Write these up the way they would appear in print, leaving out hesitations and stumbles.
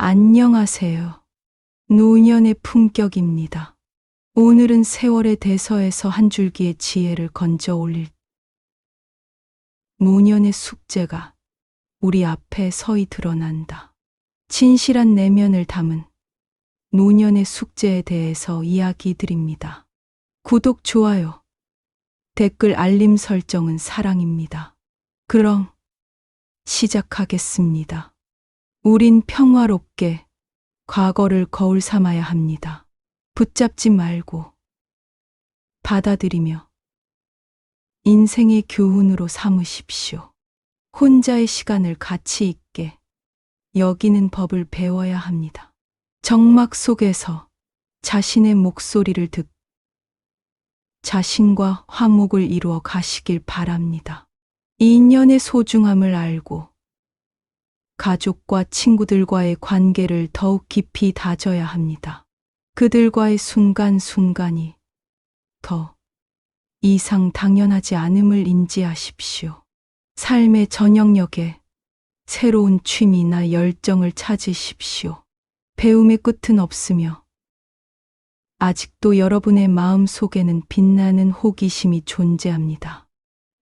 안녕하세요. 노년의 품격입니다. 오늘은 세월의 대서에서 한 줄기의 지혜를 건져 올릴 노년의 숙제가 우리 앞에 서히 드러난다. 진실한 내면을 담은 노년의 숙제에 대해서 이야기 드립니다. 구독, 좋아요, 댓글, 알림 설정은 사랑입니다. 그럼 시작하겠습니다. 우린 평화롭게 과거를 거울 삼아야 합니다. 붙잡지 말고 받아들이며 인생의 교훈으로 삼으십시오. 혼자의 시간을 가치 있게 여기는 법을 배워야 합니다. 정막 속에서 자신의 목소리를 자신과 화목을 이루어 가시길 바랍니다. 인연의 소중함을 알고 가족과 친구들과의 관계를 더욱 깊이 다져야 합니다. 그들과의 순간순간이 더 이상 당연하지 않음을 인지하십시오. 삶의 전영역에 새로운 취미나 열정을 찾으십시오. 배움의 끝은 없으며 아직도 여러분의 마음 속에는 빛나는 호기심이 존재합니다.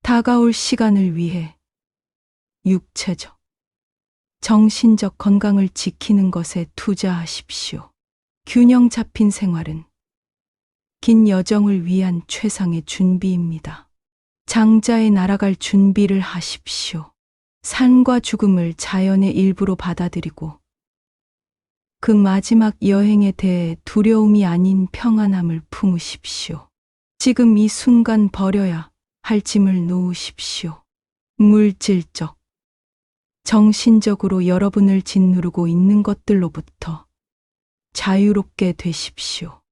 다가올 시간을 위해 육체적, 정신적 건강을 지키는 것에 투자하십시오. 균형 잡힌 생활은 긴 여정을 위한 최상의 준비입니다. 장자에 날아갈 준비를 하십시오. 삶과 죽음을 자연의 일부로 받아들이고 그 마지막 여행에 대해 두려움이 아닌 평안함을 품으십시오. 지금 이 순간 버려야 할 짐을 놓으십시오. 물질적, 정신적으로 여러분을 짓누르고 있는 것들로부터 자유롭게 되십시오.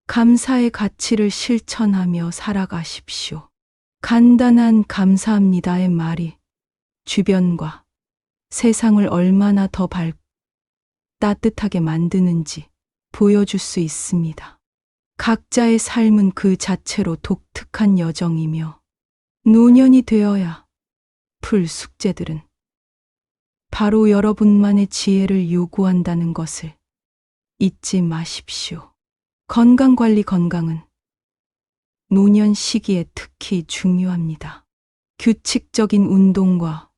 감사의 가치를 실천하며 살아가십시오. 간단한 감사합니다의 말이 주변과 세상을 얼마나 더 따뜻하게 만드는지 보여줄 수 있습니다. 각자의 삶은 그 자체로 독특한 여정이며 노년이 되어야 풀 숙제들은 바로 여러분만의 지혜를 요구한다는 것을 잊지 마십시오. 건강관리, 건강은 노년 시기에 특히 중요합니다. 규칙적인 운동과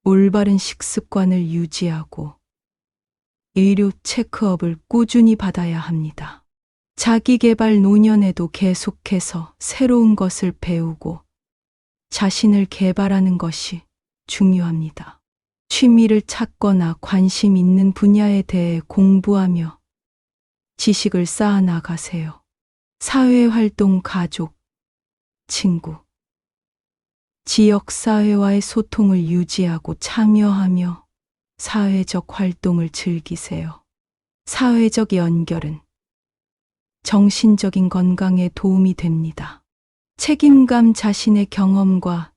올바른 식습관을 유지하고 의료 체크업을 꾸준히 받아야 합니다. 자기개발 노년에도 계속해서 새로운 것을 배우고 자신을 개발하는 것이 중요합니다. 취미를 찾거나 관심 있는 분야에 대해 공부하며 지식을 쌓아 나가세요. 사회활동, 가족, 친구, 지역사회와의 소통을 유지하고 참여하며 사회적 활동을 즐기세요. 사회적 연결은 정신적인 건강에 도움이 됩니다. 책임감, 자신의 경험과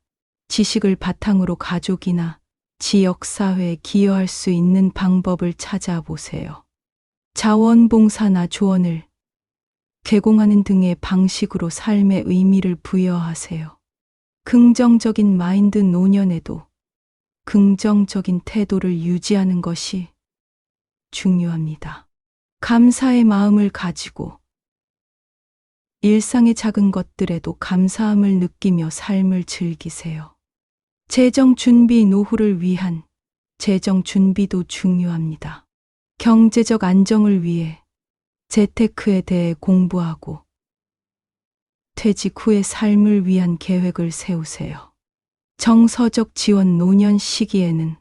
지식을 바탕으로 가족이나 지역사회에 기여할 수 있는 방법을 찾아보세요. 자원봉사나 조언을 개공하는 등의 방식으로 삶의 의미를 부여하세요. 긍정적인 마인드, 노년에도 긍정적인 태도를 유지하는 것이 중요합니다. 감사의 마음을 가지고 일상의 작은 것들에도 감사함을 느끼며 삶을 즐기세요. 재정 준비, 노후를 위한 재정 준비도 중요합니다. 경제적 안정을 위해 재테크에 대해 공부하고 퇴직 후의 삶을 위한 계획을 세우세요. 정서적 지원, 노년 시기에는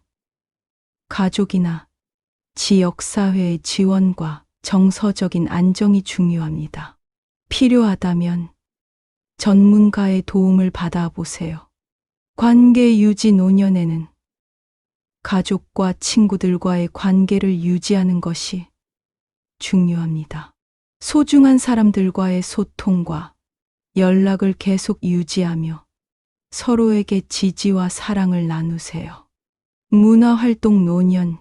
가족이나 지역사회의 지원과 정서적인 안정이 중요합니다. 필요하다면 전문가의 도움을 받아보세요. 관계 유지, 노년에는 가족과 친구들과의 관계를 유지하는 것이 중요합니다. 소중한 사람들과의 소통과 연락을 계속 유지하며 서로에게 지지와 사랑을 나누세요. 문화활동, 노년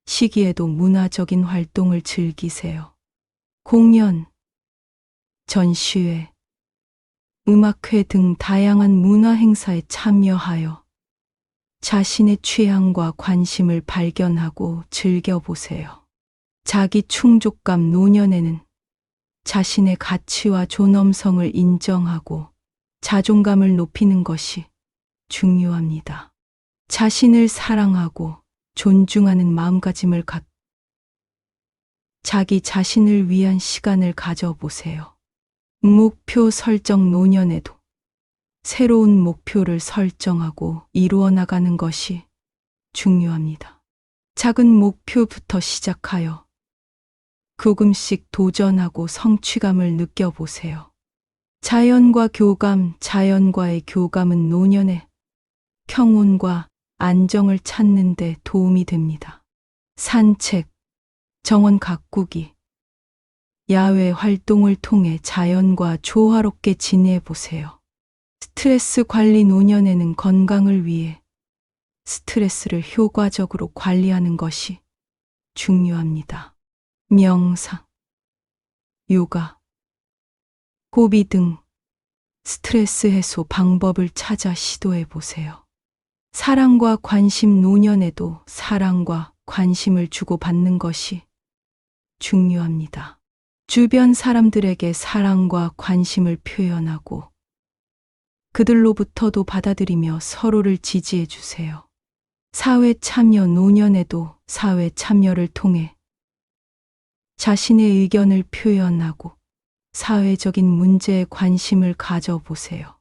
시기에도 문화적인 활동을 즐기세요. 공연, 전시회, 음악회 등 다양한 문화 행사에 참여하여 자신의 취향과 관심을 발견하고 즐겨보세요. 자기 충족감 노년에는 자신의 가치와 존엄성을 인정하고 자존감을 높이는 것이 중요합니다. 자신을 사랑하고 존중하는 마음가짐을 자기 자신을 위한 시간을 가져보세요. 목표 설정 노년에도 새로운 목표를 설정하고 이루어 나가는 것이 중요합니다. 작은 목표부터 시작하여 조금씩 도전하고 성취감을 느껴보세요. 자연과의 교감은 노년에 평온과 안정을 찾는 데 도움이 됩니다. 산책, 정원 가꾸기, 야외 활동을 통해 자연과 조화롭게 지내보세요. 스트레스 관리 노년에는 건강을 위해 스트레스를 효과적으로 관리하는 것이 중요합니다. 명상, 요가, 호비 등 스트레스 해소 방법을 찾아 시도해 보세요. 사랑과 관심 노년에도 사랑과 관심을 주고받는 것이 중요합니다. 주변 사람들에게 사랑과 관심을 표현하고 그들로부터도 받아들이며 서로를 지지해 주세요. 사회 참여 노년에도 사회 참여를 통해 자신의 의견을 표현하고 사회적인 문제에 관심을 가져보세요.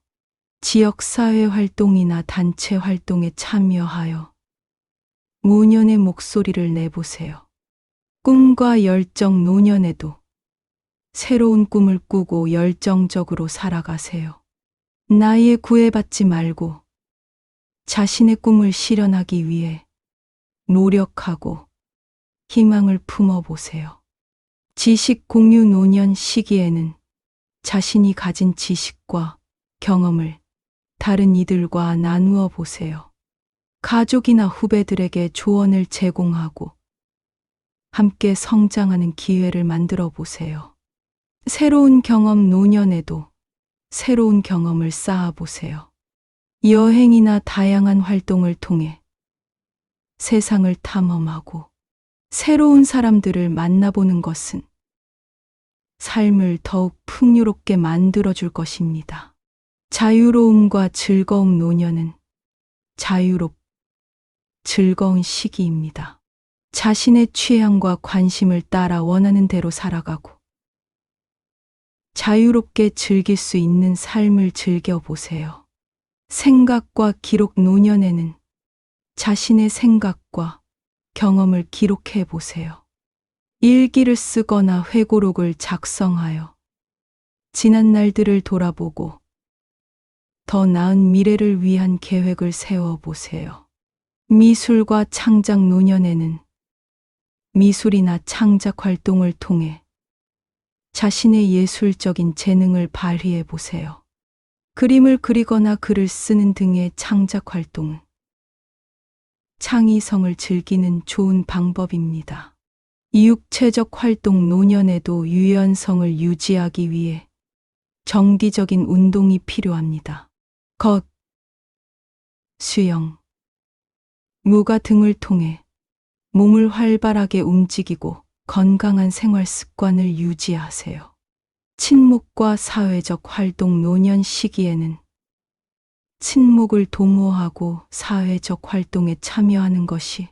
지역사회 활동이나 단체 활동에 참여하여 노년의 목소리를 내보세요. 꿈과 열정 노년에도 새로운 꿈을 꾸고 열정적으로 살아가세요. 나이에 구애받지 말고 자신의 꿈을 실현하기 위해 노력하고 희망을 품어보세요. 지식 공유 노년 시기에는 자신이 가진 지식과 경험을 다른 이들과 나누어 보세요. 가족이나 후배들에게 조언을 제공하고 함께 성장하는 기회를 만들어 보세요. 새로운 경험 노년에도 새로운 경험을 쌓아보세요. 여행이나 다양한 활동을 통해 세상을 탐험하고 새로운 사람들을 만나보는 것은 삶을 더욱 풍요롭게 만들어줄 것입니다. 자유로움과 즐거움 노년은 즐거운 시기입니다. 자신의 취향과 관심을 따라 원하는 대로 살아가고 자유롭게 즐길 수 있는 삶을 즐겨보세요. 생각과 기록 노년에는 자신의 생각과 경험을 기록해 보세요. 일기를 쓰거나 회고록을 작성하여 지난 날들을 돌아보고 더 나은 미래를 위한 계획을 세워보세요. 미술과 창작 노년에는 미술이나 창작 활동을 통해 자신의 예술적인 재능을 발휘해 보세요. 그림을 그리거나 글을 쓰는 등의 창작 활동은 창의성을 즐기는 좋은 방법입니다. 육체적 활동 노년에도 유연성을 유지하기 위해 정기적인 운동이 필요합니다. 수영, 무가 등을 통해 몸을 활발하게 움직이고 건강한 생활 습관을 유지하세요. 친목과 사회적 활동 노년 시기에는 친목을 도모하고 사회적 활동에 참여하는 것이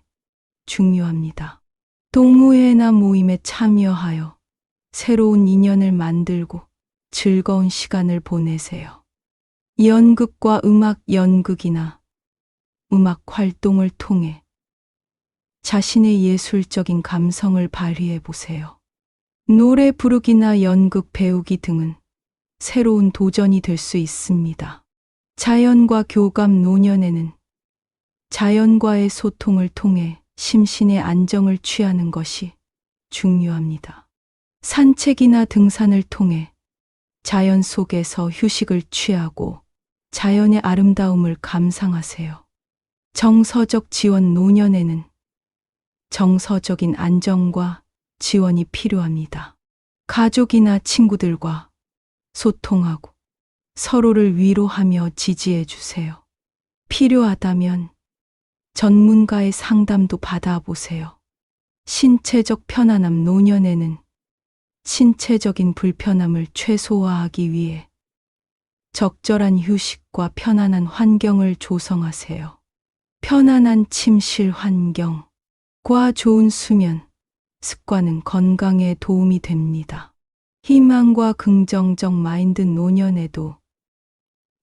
중요합니다. 동호회나 모임에 참여하여 새로운 인연을 만들고 즐거운 시간을 보내세요. 연극과 음악 연극이나 음악 활동을 통해 자신의 예술적인 감성을 발휘해 보세요. 노래 부르기나 연극 배우기 등은 새로운 도전이 될 수 있습니다. 자연과 교감 노년에는 자연과의 소통을 통해 심신의 안정을 취하는 것이 중요합니다. 산책이나 등산을 통해 자연 속에서 휴식을 취하고 자연의 아름다움을 감상하세요. 정서적 지원 노년에는 정서적인 안정과 지원이 필요합니다. 가족이나 친구들과 소통하고 서로를 위로하며 지지해 주세요. 필요하다면 전문가의 상담도 받아보세요. 신체적 편안함. 노년에는 신체적인 불편함을 최소화하기 위해 적절한 휴식과 편안한 환경을 조성하세요. 편안한 침실 환경과 좋은 수면 습관은 건강에 도움이 됩니다. 희망과 긍정적 마인드. 노년에도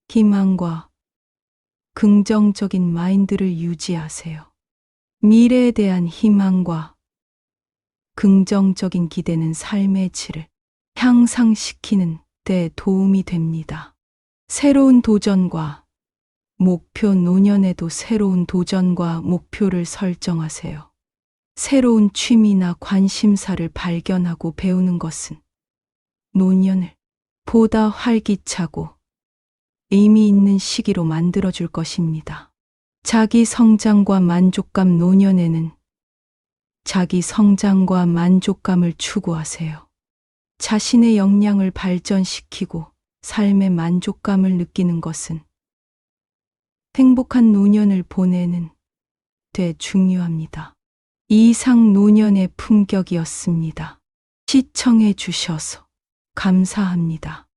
희망과 긍정적인 마인드를 유지하세요. 미래에 대한 희망과 긍정적인 기대는 삶의 질을 향상시키는 데 도움이 됩니다. 새로운 도전과 목표. 노년에도 새로운 도전과 목표를 설정하세요. 새로운 취미나 관심사를 발견하고 배우는 것은 노년을 보다 활기차고 의미 있는 시기로 만들어줄 것입니다. 자기 성장과 만족감. 노년에는 자기 성장과 만족감을 추구하세요. 자신의 역량을 발전시키고 삶의 만족감을 느끼는 것은 행복한 노년을 보내는 데 중요합니다. 이상 노년의 품격이었습니다. 시청해 주셔서 감사합니다.